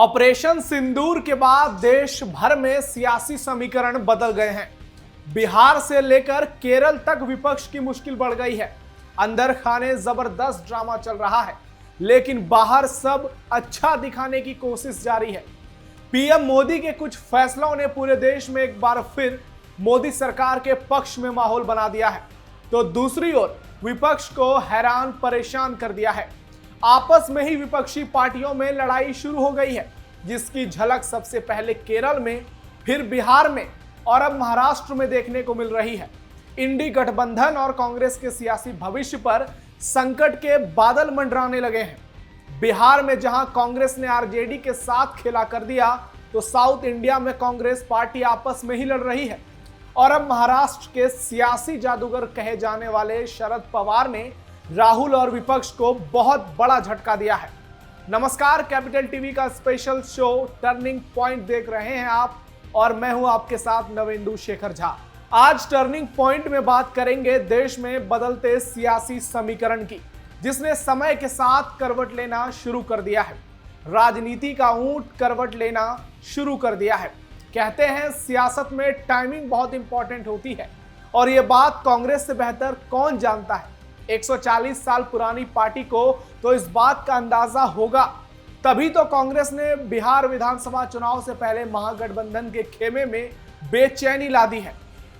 Operation सिंदूर के बाद देश भर में सियासी समीकरण बदल गए हैं। बिहार से लेकर केरल तक विपक्ष की मुश्किल बढ़ गई है। अंदर खाने जबरदस्त ड्रामा चल रहा है, लेकिन बाहर सब अच्छा दिखाने की कोशिश जारी है। पीएम मोदी के कुछ फैसलों ने पूरे देश में एक बार फिर मोदी सरकार के पक्ष में माहौल बना दिया है, तो दूसरी ओर विपक्ष को हैरान परेशान कर दिया है। आपस में ही विपक्षी पार्टियों में लड़ाई शुरू हो गई है, जिसकी झलक सबसे पहले केरल में, फिर बिहार में और अब महाराष्ट्र में देखने को मिल रही है। इंडी गठबंधन और कांग्रेस के सियासी भविष्य पर संकट के बादल मंडराने लगे हैं। बिहार में जहां कांग्रेस ने आरजेडी के साथ खेला कर दिया, तो साउथ इंडिया में कांग्रेस पार्टी आपस में ही लड़ रही है। और अब महाराष्ट्र के सियासी जादूगर कहे जाने वाले शरद पवार ने राहुल और विपक्ष को बहुत बड़ा झटका दिया है। नमस्कार, कैपिटल टीवी का स्पेशल शो टर्निंग पॉइंट देख रहे हैं आप, और मैं हूं आपके साथ नवेंदु शेखर झा। आज टर्निंग पॉइंट में बात करेंगे देश में बदलते सियासी समीकरण की, जिसने समय के साथ करवट लेना शुरू कर दिया है। राजनीति का ऊंट करवट लेना शुरू कर दिया है। कहते हैं सियासत में टाइमिंग बहुत इंपॉर्टेंट होती है, और ये बात कांग्रेस से बेहतर कौन जानता है। 140 साल पुरानी पार्टी को तो इस बात का अंदाजा होगा, तभी तो कांग्रेस ने बिहार विधानसभा चुनाव से पहले महागठबंधन के खेमे में बेचैनी ला दी है।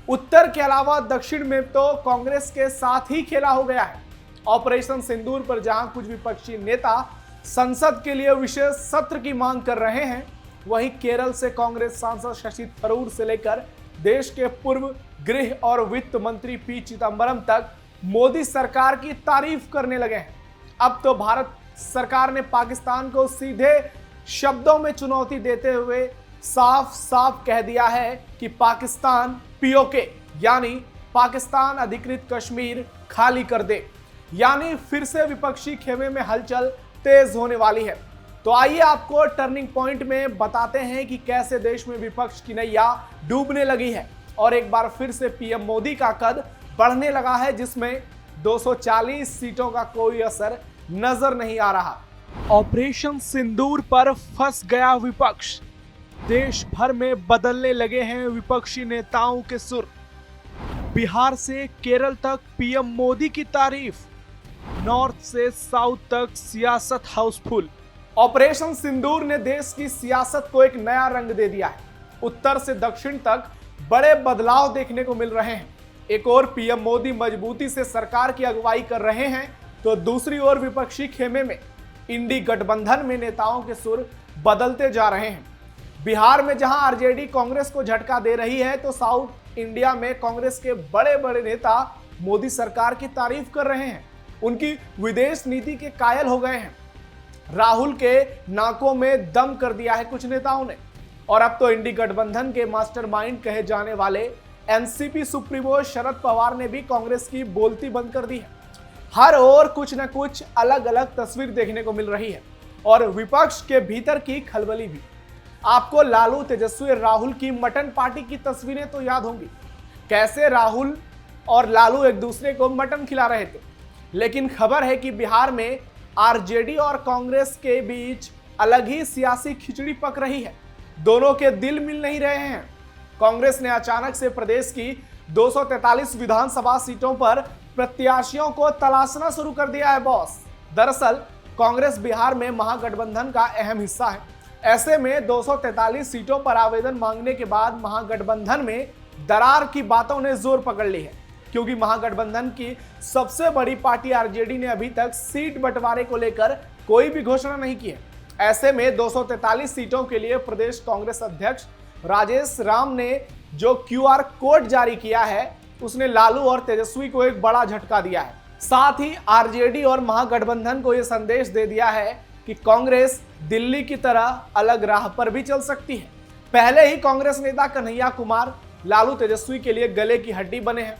उत्तर के अलावा दक्षिण में तो कांग्रेस के साथ ही खेला हो गया है। ऑपरेशन सिंदूर पर जहां कुछ विपक्षी नेता संसद के लिए विशेष सत्र की मांग कर रहे हैं, वहीं केरल से कांग्रेस सांसद शशि थरूर से लेकर देश के पूर्व गृह और वित्त मंत्री पी चिदंबरम तक मोदी सरकार की तारीफ करने लगे हैं। अब तो भारत सरकार ने पाकिस्तान को सीधे शब्दों में चुनौती देते हुए साफ साफ कह दिया है कि पाकिस्तान पीओके यानी पाकिस्तान अधिकृत कश्मीर खाली कर दे। यानी फिर से विपक्षी खेमे में हलचल तेज होने वाली है। तो आइए आपको टर्निंग पॉइंट में बताते हैं कि कैसे देश में विपक्ष की नैया डूबने लगी है, और एक बार फिर से पीएम मोदी का कद बढ़ने लगा है, जिसमें 240 सीटों का कोई असर नजर नहीं आ रहा। ऑपरेशन सिंदूर पर फंस गया विपक्ष। देश भर में बदलने लगे हैं विपक्षी नेताओं के सुर। बिहार से केरल तक पीएम मोदी की तारीफ, नॉर्थ से साउथ तक सियासत हाउसफुल। ऑपरेशन सिंदूर ने देश की सियासत को एक नया रंग दे दिया है। उत्तर से दक्षिण तक बड़े बदलाव देखने को मिल रहे हैं। एक और पीएम मोदी मजबूती से सरकार की अगुवाई कर रहे हैं, तो दूसरी ओर विपक्षी खेमे में इंडी गठबंधन में नेताओं के सुर बदलते जा रहे हैं। बिहार में जहां आरजेडी कांग्रेस को झटका दे रही है, तो साउथ इंडिया में कांग्रेस के बड़े बड़े नेता मोदी सरकार की तारीफ कर रहे हैं। उनकी विदेश नीति के कायल हो गए हैं। राहुल के नाकों में दम कर दिया है कुछ नेताओं ने। और अब तो इंडी गठबंधन के मास्टरमाइंड कहे जाने वाले एनसीपी सुप्रीमो शरद पवार ने भी कांग्रेस की बोलती बंद कर दी है। हर ओर कुछ न कुछ अलग अलग तस्वीर देखने को मिल रही है, और विपक्ष के भीतर की खलबली भी। आपको लालू, तेजस्वी, राहुल की मटन पार्टी की तस्वीरें तो याद होंगी। कैसे राहुल और लालू एक दूसरे को मटन खिला रहे थे। लेकिन खबर है कि बिहार में आरजेडी और कांग्रेस के बीच अलग ही सियासी खिचड़ी पक रही है। दोनों के दिल मिल नहीं रहे हैं। कांग्रेस ने अचानक से प्रदेश की 243 विधानसभा सीटों पर प्रत्याशियों को तलाशना शुरू कर दिया है बॉस। दरअसल कांग्रेस बिहार में महागठबंधन का अहम हिस्सा है। ऐसे में 243 सीटों पर आवेदन मांगने के बाद महागठबंधन में दरार की बातों ने जोर पकड़ ली है, क्योंकि महागठबंधन की सबसे बड़ी पार्टी आरजेडी ने अभी तक सीट बंटवारे को लेकर कोई भी घोषणा नहीं की है। ऐसे में 243 सीटों के लिए प्रदेश कांग्रेस अध्यक्ष राजेश राम ने जो क्यूआर कोड जारी किया है, उसने लालू और तेजस्वी को एक बड़ा झटका दिया है। साथ ही आरजेडी और महागठबंधन को यह संदेश दे दिया है कि कांग्रेस दिल्ली की तरह अलग राह पर भी चल सकती है। पहले ही कांग्रेस नेता कन्हैया कुमार लालू तेजस्वी के लिए गले की हड्डी बने हैं।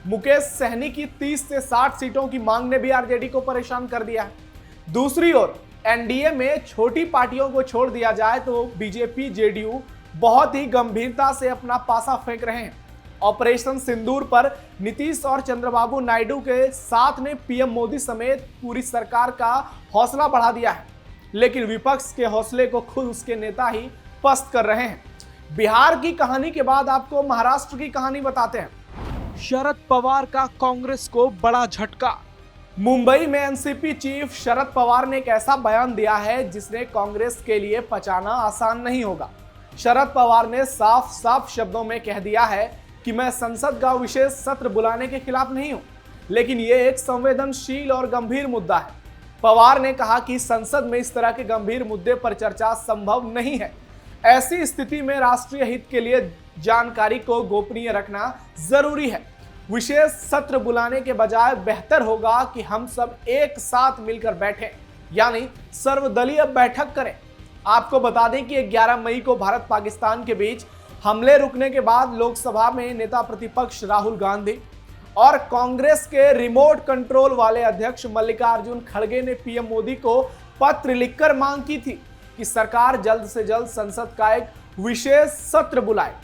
मुकेश सहनी की 30 से 60 सीटों की मांग ने भी आरजेडी को परेशान कर दिया है। दूसरी ओर एनडीए में छोटी पार्टियों को छोड़ दिया जाए तो बीजेपी, जेडीयू बहुत ही गंभीरता से अपना पासा फेंक रहे हैं। ऑपरेशन सिंदूर पर नीतीश और चंद्रबाबू नायडू के साथ ने पीएम मोदी समेत पूरी सरकार का हौसला बढ़ा दिया है। लेकिन विपक्ष के हौसले को खुद उसके नेता ही पस्त कर रहे हैं। बिहार की कहानी के बाद आपको महाराष्ट्र की कहानी बताते हैं। शरद पवार का कांग्रेस को बड़ा झटका। मुंबई में एनसीपी चीफ शरद पवार ने एक ऐसा बयान दिया है जिसने कांग्रेस के लिए पचाना आसान नहीं होगा। शरद पवार ने साफ साफ शब्दों में कह दिया है कि मैं संसद का विशेष सत्र बुलाने के खिलाफ नहीं हूं, लेकिन यह एक संवेदनशील और गंभीर मुद्दा है। पवार ने कहा कि संसद में इस तरह के गंभीर मुद्दे पर चर्चा संभव नहीं है। ऐसी स्थिति में राष्ट्रीय हित के लिए जानकारी को गोपनीय रखना जरूरी है। विशेष सत्र बुलाने के बजाय बेहतर होगा कि हम सब एक साथ मिलकर बैठें, यानी सर्वदलीय बैठक करें। आपको बता दें कि 11 मई को भारत पाकिस्तान के बीच हमले रुकने के बाद लोकसभा में नेता प्रतिपक्ष राहुल गांधी और कांग्रेस के रिमोट कंट्रोल वाले अध्यक्ष मल्लिकार्जुन खड़गे ने पीएम मोदी को पत्र लिखकर मांग की थी कि सरकार जल्द से जल्द संसद का एक विशेष सत्र बुलाए।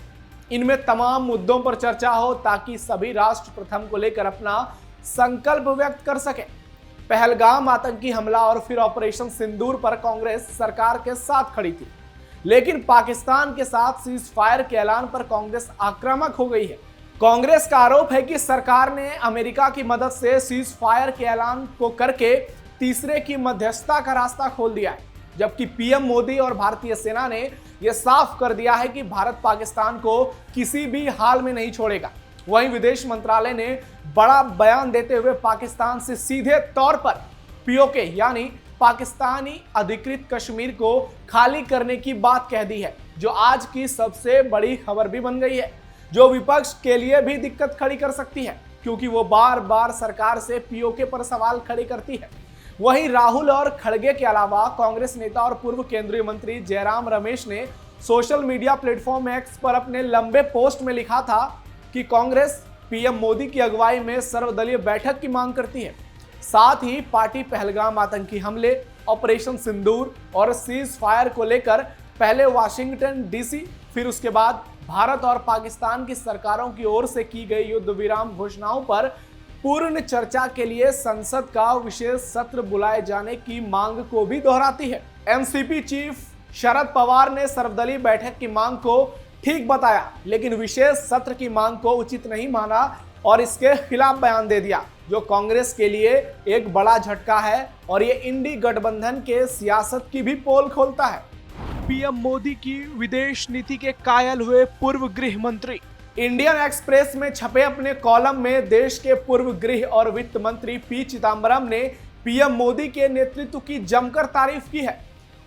इनमें तमाम मुद्दों पर चर्चा हो ताकि सभी राष्ट्र प्रथम को लेकर अपना संकल्प व्यक्त कर सके। पहलगाम आतंकी हमला और फिर ऑपरेशन सिंदूर पर कांग्रेस सरकार के साथ खड़ी थी, लेकिन पाकिस्तान के साथ सीज फायर के ऐलान पर कांग्रेस आक्रामक हो गई है। कांग्रेस का आरोप है कि सरकार ने अमेरिका की मदद से सीज फायर के ऐलान को करके तीसरे की मध्यस्थता का रास्ता खोल दिया है, जबकि पीएम मोदी और भारतीय सेना ने यह साफ कर दिया है कि भारत पाकिस्तान को किसी भी हाल में नहीं छोड़ेगा। वहीं विदेश मंत्रालय ने बड़ा बयान देते हुए पाकिस्तान से सीधे तौर पर पीओके यानी पाकिस्तानी अधिकृत कश्मीर को खाली करने की बात कह दी है, जो आज की सबसे बड़ी खबर भी बन गई है, जो विपक्ष के लिए भी दिक्कत खड़ी कर सकती है, क्योंकि वो बार बार सरकार से पीओके पर सवाल खड़े करती है। वहीं राहुल और खड़गे के अलावा कांग्रेस नेता और पूर्व केंद्रीय मंत्री जयराम रमेश ने सोशल मीडिया प्लेटफॉर्म एक्स पर अपने लंबे पोस्ट में लिखा था कि कांग्रेस पीएम मोदी की अगुवाई में सर्वदलीय बैठक की मांग करती है। साथ ही पार्टी पहलगाम आतंकी हमले, ऑपरेशन सिंदूर और सीज फायर को लेकर पहले वाशिंगटन डीसी, फिर उसके बाद भारत और पाकिस्तान की सरकारों की ओर से की गई युद्ध विराम घोषणाओं पर पूर्ण चर्चा के लिए संसद का विशेष सत्र बुलाए जाने की मांग को भी दोहराती है। एनसीपी चीफ शरद पवार ने सर्वदलीय बैठक की मांग को ठीक बताया, लेकिन विशेष सत्र की मांग को उचित नहीं माना और इसके खिलाफ बयान दे दिया, जो कांग्रेस के लिए एक बड़ा झटका है और ये इंडी गठबंधन के सियासत की भी पोल खोलता है। पीएम मोदी की विदेश नीति के कायल हुए पूर्व गृह मंत्री। इंडियन एक्सप्रेस में छपे अपने कॉलम में देश के पूर्व गृह और वित्त मंत्री पी चिदंबरम ने पीएम मोदी के नेतृत्व की जमकर तारीफ की है।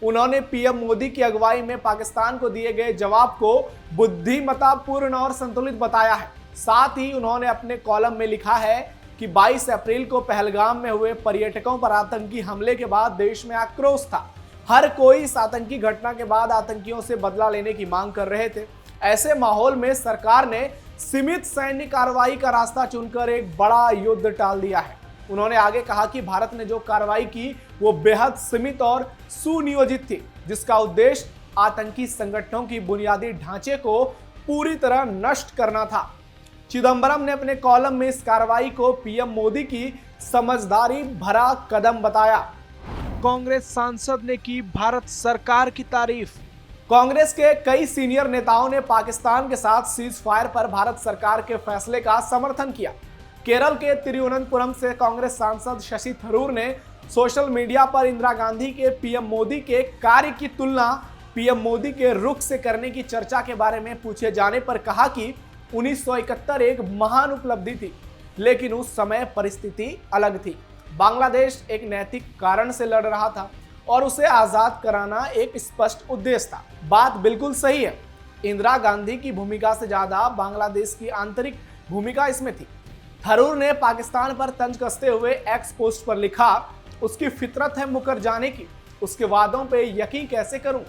उन्होंने पीएम मोदी की अगुवाई में पाकिस्तान को दिए गए जवाब को बुद्धिमत्तापूर्ण और संतुलित बताया है। साथ ही उन्होंने अपने कॉलम में लिखा है कि 22 अप्रैल को पहलगाम में हुए पर्यटकों पर आतंकी हमले के बाद देश में आक्रोश था। हर कोई इस आतंकी घटना के बाद आतंकियों से बदला लेने की मांग कर रहे थे। ऐसे माहौल में सरकार ने सीमित सैन्य कार्रवाई का रास्ता चुनकर एक बड़ा युद्ध टाल दिया है। उन्होंने आगे कहा कि भारत ने जो कार्रवाई की वो बेहद सीमित और सुनियोजित थी, जिसका उद्देश्य आतंकी संगठनों की बुनियादी ढांचे को पूरी तरह नष्ट करना था। चिदंबरम ने अपने कॉलम में इस कार्रवाई को पीएम मोदी की समझदारी भरा कदम बताया। कांग्रेस सांसद ने की भारत सरकार की तारीफ। कांग्रेस के कई सीनियर नेताओं ने पाकिस्तान के साथ सीज फायर पर भारत सरकार के फैसले का समर्थन किया। केरल के तिरुवनंतपुरम से कांग्रेस सांसद शशि थरूर ने सोशल मीडिया पर इंदिरा गांधी के पीएम मोदी के कार्य की तुलना पीएम मोदी के रुख से करने की चर्चा के बारे में पूछे जाने पर कहा कि 1971 एक महान उपलब्धि थी, लेकिन उस समय परिस्थिति अलग थी। बांग्लादेश एक नैतिक कारण से लड़ रहा था और उसे आजाद कराना एक स्पष्ट उद्देश्य था। बात बिल्कुल सही है। इंदिरा गांधी की भूमिका से ज्यादा बांग्लादेश की आंतरिक भूमिका इसमें थी। थरूर ने पाकिस्तान पर तंज कसते हुए एक्स पोस्ट पर लिखा, उसकी फितरत है मुकर जाने की, उसके वादों पे यकीन कैसे करूं।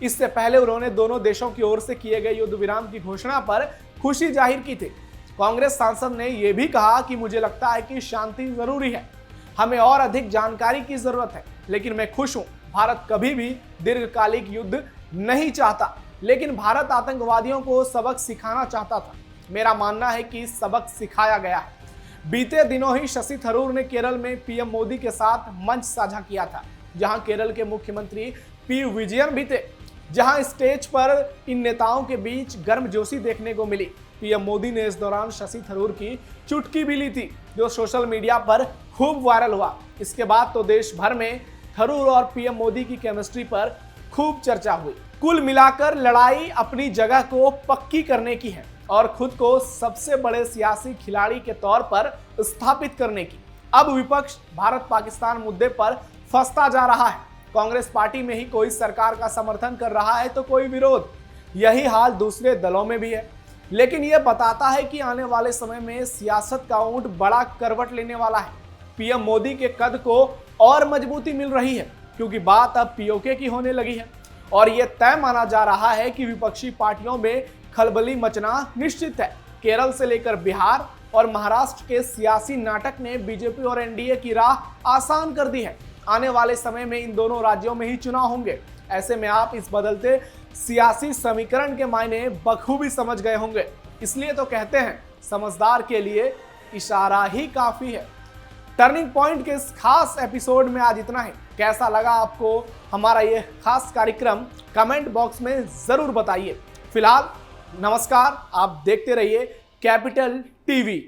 इससे पहले उन्होंने दोनों देशों की ओर से किए गए युद्ध विराम की घोषणा पर खुशी जाहिर की थी। कांग्रेस सांसद ने यह भी कहा कि मुझे लगता है कि शांति जरूरी है, हमें और अधिक जानकारी की जरूरत है, लेकिन मैं खुश हूं। भारत कभी भी दीर्घकालिक युद्ध नहीं चाहता, लेकिन भारत आतंकवादियों को सबक सिखाना चाहता था। मेरा मानना है कि सबक सिखाया गया है। बीते दिनों ही शशि थरूर ने केरल में पीएम मोदी के साथ मंच साझा किया था। जहां केरल के मुख्यमंत्री पी विजयन भी थे, जहां स्टेज पर इन नेताओं के बीच गर्मजोशी देखने को मिली। पीएम मोदी ने इस दौरान शशि थरूर की चुटकी भी ली थी, जो सोशल मीडिया पर खूब वायरल हुआ। इसके बाद तो देश भर में थरूर और पीएम मोदी की केमिस्ट्री पर खूब चर्चा हुई। कुल मिलाकर लड़ाई अपनी जगह को पक्की करने की है और खुद को सबसे बड़े सियासी खिलाड़ी के तौर पर स्थापित करने की। अब विपक्ष भारत पाकिस्तान मुद्दे पर फंसता जा रहा है। कांग्रेस पार्टी में ही कोई सरकार का समर्थन कर रहा है तो कोई विरोध। यही हाल दूसरे दलों में भी है। लेकिन यह बताता है कि आने वाले समय में सियासत का ऊंट बड़ा करवट लेने वाला है। पीएम मोदी के कद को और मजबूती मिल रही है, क्योंकि बात अब पीओके की होने लगी है और यह तय माना जा रहा है कि विपक्षी पार्टियों में खलबली मचना निश्चित है। केरल से लेकर बिहार और महाराष्ट्र के सियासी नाटक ने बीजेपी और एनडीए की राह आसान कर दी है। आने वाले समय में इन दोनों राज्यों में ही चुनाव होंगे। ऐसे में आप इस बदलते सियासी समीकरण के मायने बखूबी समझ गए होंगे। इसलिए तो कहते हैं, समझदार के लिए इशारा ही काफी है। टर्निंग पॉइंट के इस खास एपिसोड में आज इतना ही। कैसा लगा आपको हमारा ये खास कार्यक्रम, कमेंट बॉक्स में जरूर बताइए। फिलहाल नमस्कार, आप देखते रहिए कैपिटल टीवी।